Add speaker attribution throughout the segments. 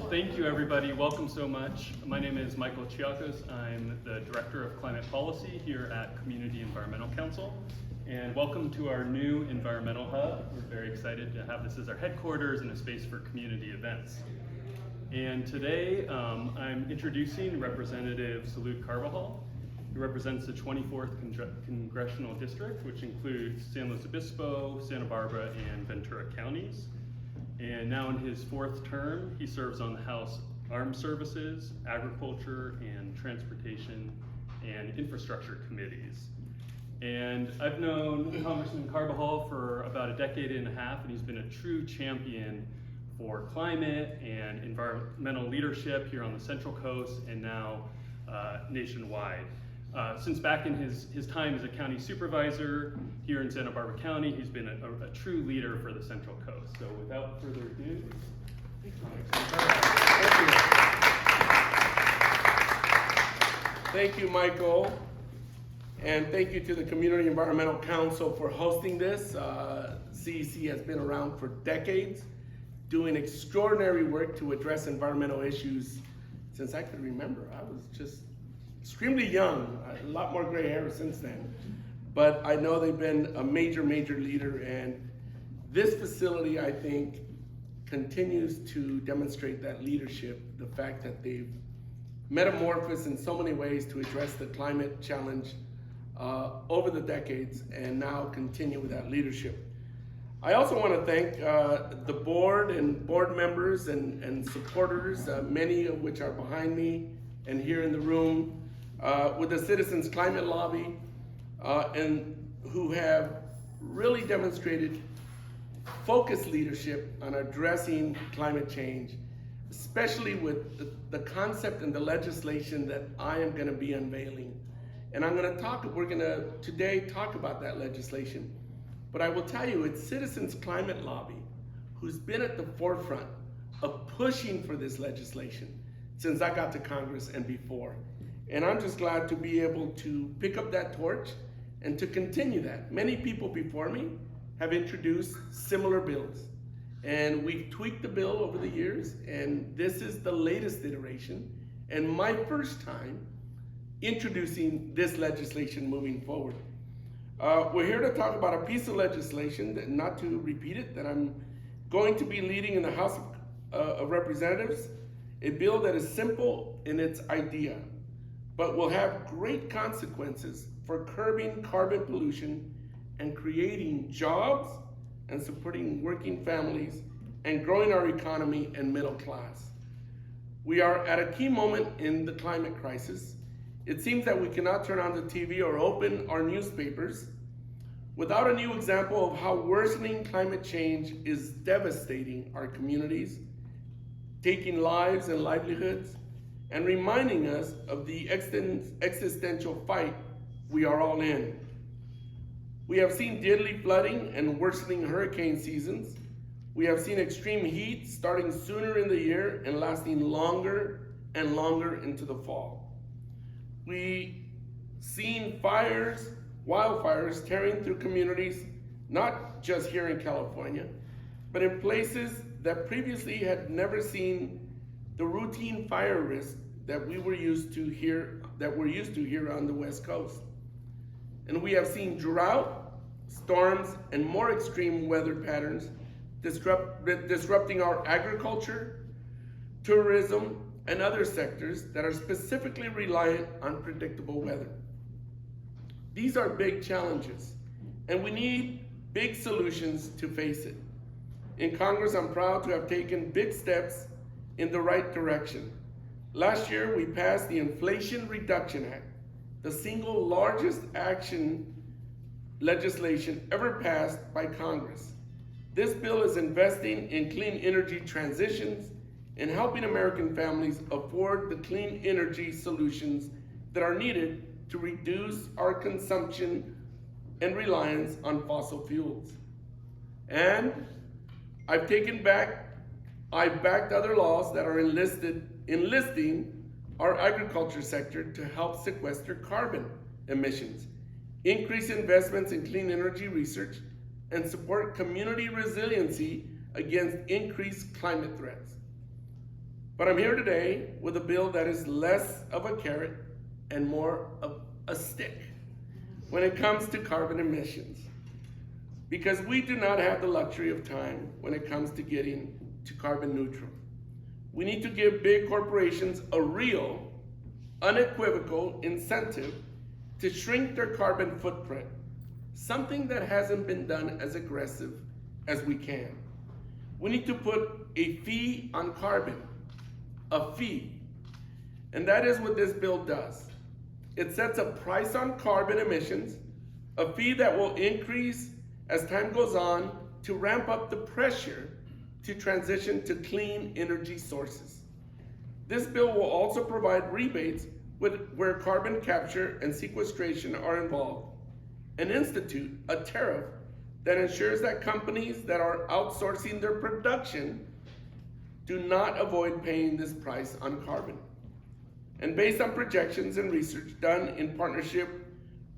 Speaker 1: Well, thank you, everybody. Welcome so much. My name is Michael Chiakos. I'm the Director of Climate Policy here at Community Environmental Council. And welcome to our new Environmental Hub. We're very excited to have this as our headquarters and a space for community events. And today, I'm introducing Representative Salud Carbajal, who represents the 24th Congressional District, which includes San Luis Obispo, Santa Barbara, and Ventura counties. And now in his fourth term, he serves on the House Armed Services, Agriculture, and Transportation and Infrastructure committees. And I've known Congressman Carbajal for about a decade and a half, and he's been a true champion for climate and environmental leadership here on the Central Coast and now nationwide. Since back in his time as a county supervisor here in Santa Barbara County, he's been a true leader for the Central Coast. So without further ado,
Speaker 2: Thank you, Michael. And thank you to the Community Environmental Council for hosting this. CEC has been around for decades, doing extraordinary work to address environmental issues since I could remember. I was just extremely young, a lot more gray hair since then. But I know they've been a major leader, and this facility, I think, continues to demonstrate that leadership, the fact that they've metamorphosed in so many ways to address the climate challenge over the decades, and now continue with that leadership. I also want to thank the board and board members and supporters, many of which are behind me and here in the room, with the Citizens Climate Lobby, and who have really demonstrated focused leadership on addressing climate change, especially with the concept and the legislation that I am going to be unveiling. And we're going to today talk about that legislation. But I will tell you, it's Citizens Climate Lobby who's been at the forefront of pushing for this legislation since I got to Congress and before. And I'm just glad to be able to pick up that torch and to continue that. Many people before me have introduced similar bills, and we've tweaked the bill over the years, and this is the latest iteration and my first time introducing this legislation moving forward. We're here to talk about a piece of legislation, that, not to repeat it, that I'm going to be leading in the House of Representatives, a bill that is simple in its idea, but will have great consequences for curbing carbon pollution and creating jobs and supporting working families and growing our economy and middle class. We are at a key moment in the climate crisis. It seems that we cannot turn on the TV or open our newspapers without a new example of how worsening climate change is devastating our communities, taking lives and livelihoods, and reminding us of the existential fight we are all in. We have seen deadly flooding and worsening hurricane seasons. We have seen extreme heat starting sooner in the year and lasting longer and longer into the fall. We've seen wildfires tearing through communities, not just here in California, but in places that previously had never seen the routine fire risk that we're used to here on the West Coast. And we have seen drought, storms, and more extreme weather patterns disrupting our agriculture, tourism, and other sectors that are specifically reliant on predictable weather. These are big challenges, and we need big solutions to face it. In Congress, I'm proud to have taken big steps in the right direction. Last year, we passed the Inflation Reduction Act, the single largest legislation ever passed by Congress. This bill is investing in clean energy transitions and helping American families afford the clean energy solutions that are needed to reduce our consumption and reliance on fossil fuels. And I've backed other laws that are enlisting our agriculture sector to help sequester carbon emissions, increase investments in clean energy research, and support community resiliency against increased climate threats. But I'm here today with a bill that is less of a carrot and more of a stick when it comes to carbon emissions. Because we do not have the luxury of time when it comes to getting to carbon neutral. We need to give big corporations a real, unequivocal incentive to shrink their carbon footprint, something that hasn't been done as aggressive as we can. We need to put a fee on carbon, a fee. And that is what this bill does. It sets a price on carbon emissions, a fee that will increase as time goes on to ramp up the pressure to transition to clean energy sources. This bill will also provide rebates where carbon capture and sequestration are involved, and institute a tariff that ensures that companies that are outsourcing their production do not avoid paying this price on carbon. And based on projections and research done in partnership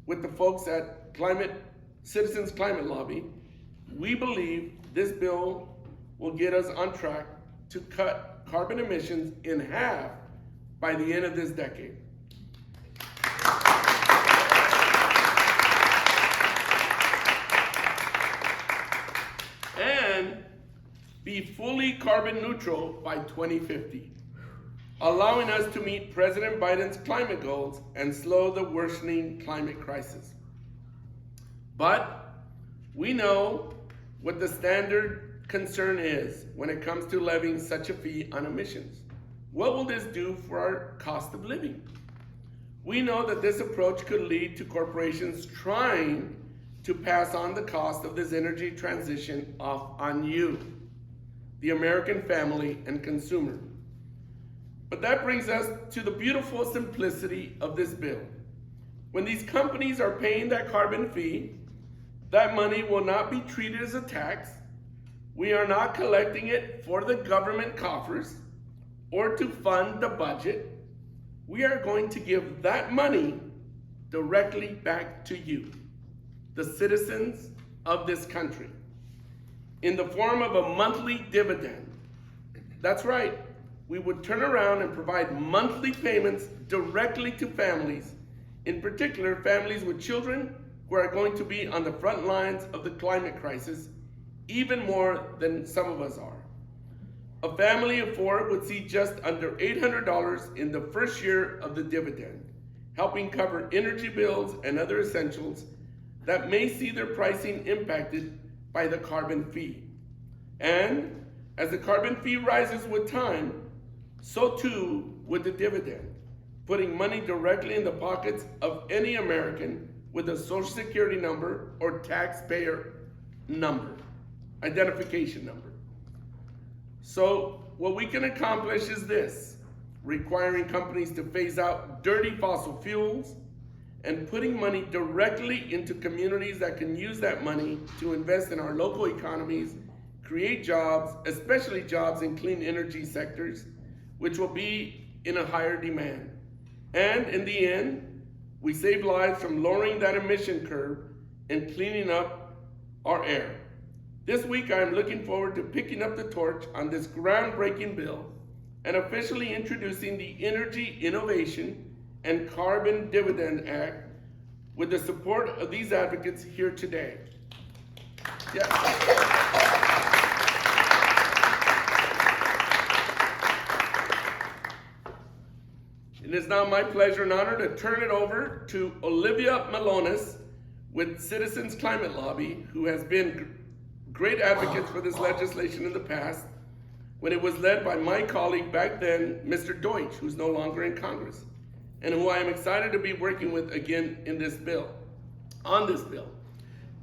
Speaker 2: with the folks at Citizens Climate Lobby, we believe this bill will get us on track to cut carbon emissions in half by the end of this decade. And be fully carbon neutral by 2050, allowing us to meet President Biden's climate goals and slow the worsening climate crisis. But we know what the standard concern is when it comes to levying such a fee on emissions. What will this do for our cost of living? We know that this approach could lead to corporations trying to pass on the cost of this energy transition off on you, the American family and consumer. But that brings us to the beautiful simplicity of this bill. When these companies are paying that carbon fee, that money will not be treated as a tax. We are not collecting it for the government coffers or to fund the budget. We are going to give that money directly back to you, the citizens of this country, in the form of a monthly dividend. That's right. We would turn around and provide monthly payments directly to families, in particular families with children who are going to be on the front lines of the climate crisis, even more than some of us are. A family of four would see just under $800 in the first year of the dividend, helping cover energy bills and other essentials that may see their pricing impacted by the carbon fee. And as the carbon fee rises with time, so too would the dividend, putting money directly in the pockets of any American with a Social Security number or taxpayer number, identification number. So what we can accomplish is this: requiring companies to phase out dirty fossil fuels and putting money directly into communities that can use that money to invest in our local economies, create jobs, especially jobs in clean energy sectors, which will be in a higher demand. And in the end, we save lives from lowering that emission curve and cleaning up our air. This week, I am looking forward to picking up the torch on this groundbreaking bill and officially introducing the Energy Innovation and Carbon Dividend Act with the support of these advocates here today. Yes. It is now my pleasure and honor to turn it over to Olivia Melones with Citizens Climate Lobby, who has been great advocates for this legislation in the past, when it was led by my colleague back then, Mr. Deutsch, who's no longer in Congress, and who I am excited to be working with again in this bill, on this bill.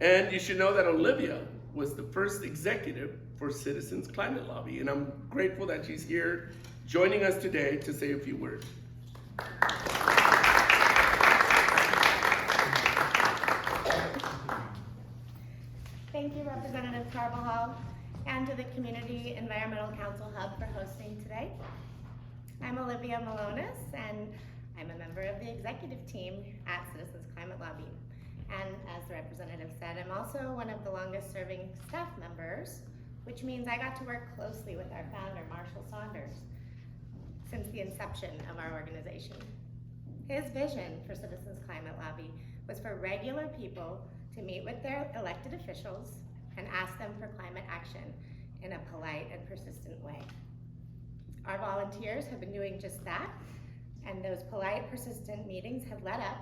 Speaker 2: And you should know that Olivia was the first executive for Citizens Climate Lobby, and I'm grateful that she's here joining us today to say a few words.
Speaker 3: Thank you, Representative Carbajal, and to the Community Environmental Council Hub for hosting today. I'm Olivia Melones, and I'm a member of the executive team at Citizens Climate Lobby. And as the representative said, I'm also one of the longest serving staff members, which means I got to work closely with our founder, Marshall Saunders. the inception of our organization. His vision for Citizens Climate Lobby was for regular people to meet with their elected officials and ask them for climate action in a polite and persistent way. Our volunteers have been doing just that, and those polite, persistent meetings have led up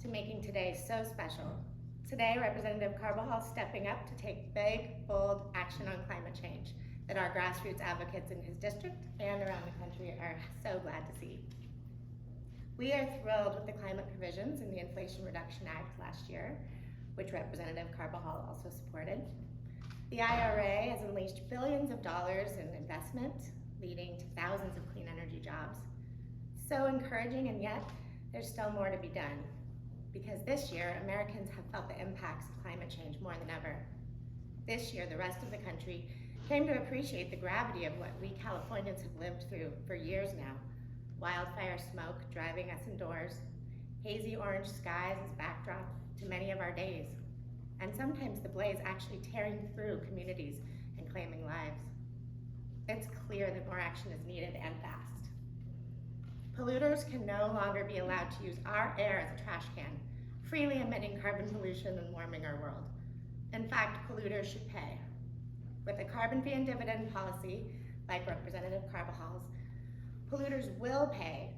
Speaker 3: to making today so special. Today, Representative Carbajal is stepping up to take big, bold action on climate change that our grassroots advocates in his district and around the country are so glad to see. We are thrilled with the climate provisions in the Inflation Reduction Act last year, which Representative Carbajal also supported. The IRA has unleashed billions of dollars in investment, leading to thousands of clean energy jobs. So encouraging, and yet there's still more to be done. Because this year, Americans have felt the impacts of climate change more than ever. This year, the rest of the country came to appreciate the gravity of what we Californians have lived through for years now. Wildfire smoke driving us indoors, hazy orange skies as backdrop to many of our days, and sometimes the blaze actually tearing through communities and claiming lives. It's clear that more action is needed and fast. Polluters can no longer be allowed to use our air as a trash can, freely emitting carbon pollution and warming our world. In fact, polluters should pay. With a carbon fee and dividend policy, like Representative Carvajal's, polluters will pay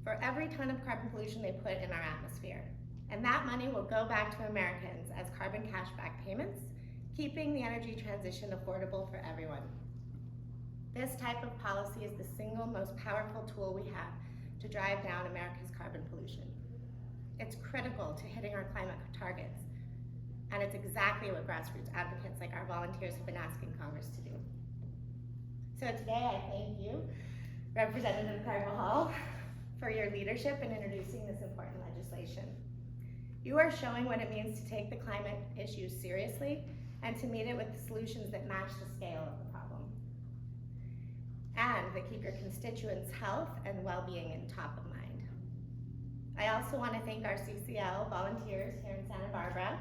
Speaker 3: for every ton of carbon pollution they put in our atmosphere. And that money will go back to Americans as carbon cashback payments, keeping the energy transition affordable for everyone. This type of policy is the single most powerful tool we have to drive down America's carbon pollution. It's critical to hitting our climate targets, and it's exactly what grassroots advocates like our volunteers have been asking Congress to do. So today I thank you, Representative Carbajal, for your leadership in introducing this important legislation. You are showing what it means to take the climate issue seriously and to meet it with solutions that match the scale of the problem, and that keep your constituents' health and well-being in top of mind. I also want to thank our CCL volunteers here in Santa Barbara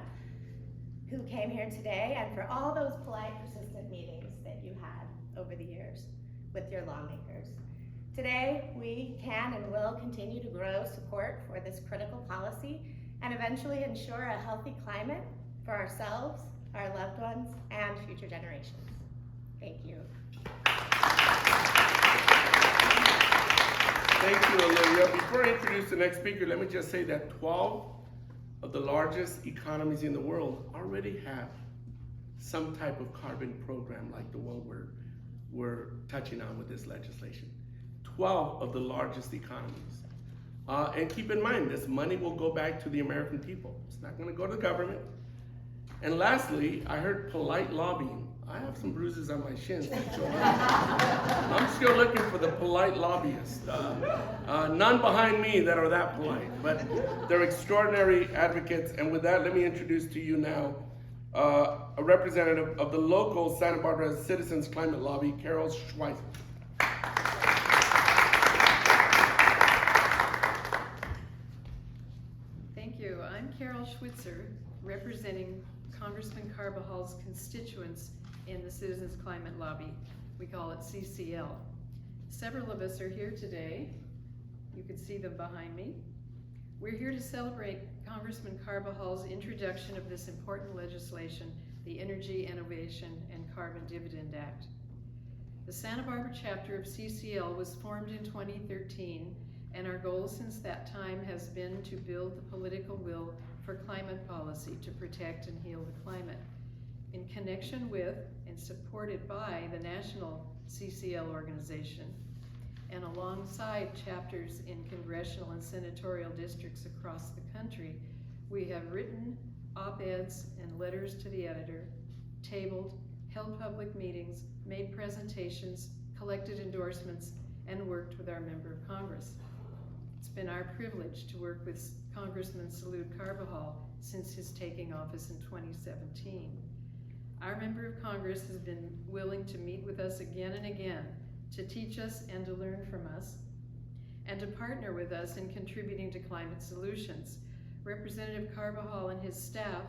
Speaker 3: who came here today, and for all those polite, persistent meetings that you had over the years with your lawmakers. Today, we can and will continue to grow support for this critical policy and eventually ensure a healthy climate for ourselves, our loved ones, and future generations. Thank you.
Speaker 2: Thank you, Olivia. Before I introduce the next speaker, let me just say that 12 of the largest economies in the world already have some type of carbon program like the one we're touching on with this legislation. 12 of the largest economies. And keep in mind, this money will go back to the American people. It's not gonna go to the government. And lastly, I heard polite lobbying. I have some bruises on my shins. I'm still looking for the polite lobbyists. None behind me that are that polite, but they're extraordinary advocates. And with that, let me introduce to you now a representative of the local Santa Barbara Citizens Climate Lobby, Carol Schweitzer.
Speaker 4: Thank you. I'm Carol Schweitzer, representing Congressman Carvajal's constituents in the Citizens Climate Lobby. We call it CCL. Several of us are here today. You can see them behind me. We're here to celebrate Congressman Carvajal's introduction of this important legislation, the Energy Innovation and Carbon Dividend Act. The Santa Barbara chapter of CCL was formed in 2013, and our goal since that time has been to build the political will for climate policy to protect and heal the climate. In connection with and supported by the national CCL organization, and alongside chapters in congressional and senatorial districts across the country, we have written op-eds and letters to the editor, tabled, held public meetings, made presentations, collected endorsements, and worked with our member of Congress. It's been our privilege to work with Congressman Salud Carbajal since his taking office in 2017. Our member of Congress has been willing to meet with us again and again to teach us and to learn from us, and to partner with us in contributing to climate solutions. Representative Carbajal and his staff,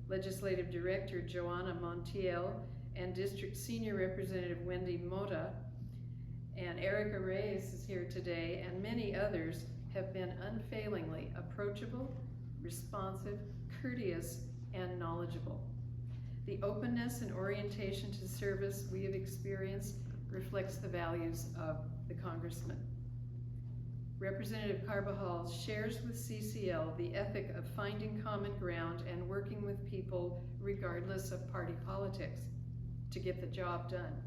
Speaker 4: Legislative Director Joanna Montiel and District Senior Representative Wendy Mota, And Erica Reyes is here today, and many others have been unfailingly approachable, responsive, courteous, and knowledgeable. The openness and orientation to service we have experienced reflects the values of the Congressman. Representative Carbajal shares with CCL the ethic of finding common ground and working with people regardless of party politics to get the job done.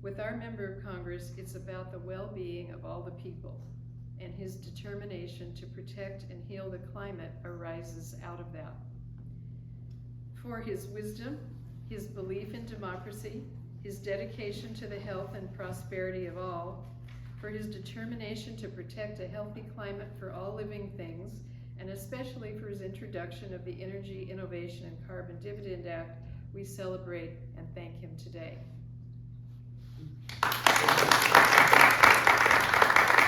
Speaker 4: With our member of Congress, it's about the well-being of all the people, and his determination to protect and heal the climate arises out of that. For his wisdom, his belief in democracy, his dedication to the health and prosperity of all, for his determination to protect a healthy climate for all living things, and especially for his introduction of the Energy Innovation and Carbon Dividend Act, we celebrate and thank him today.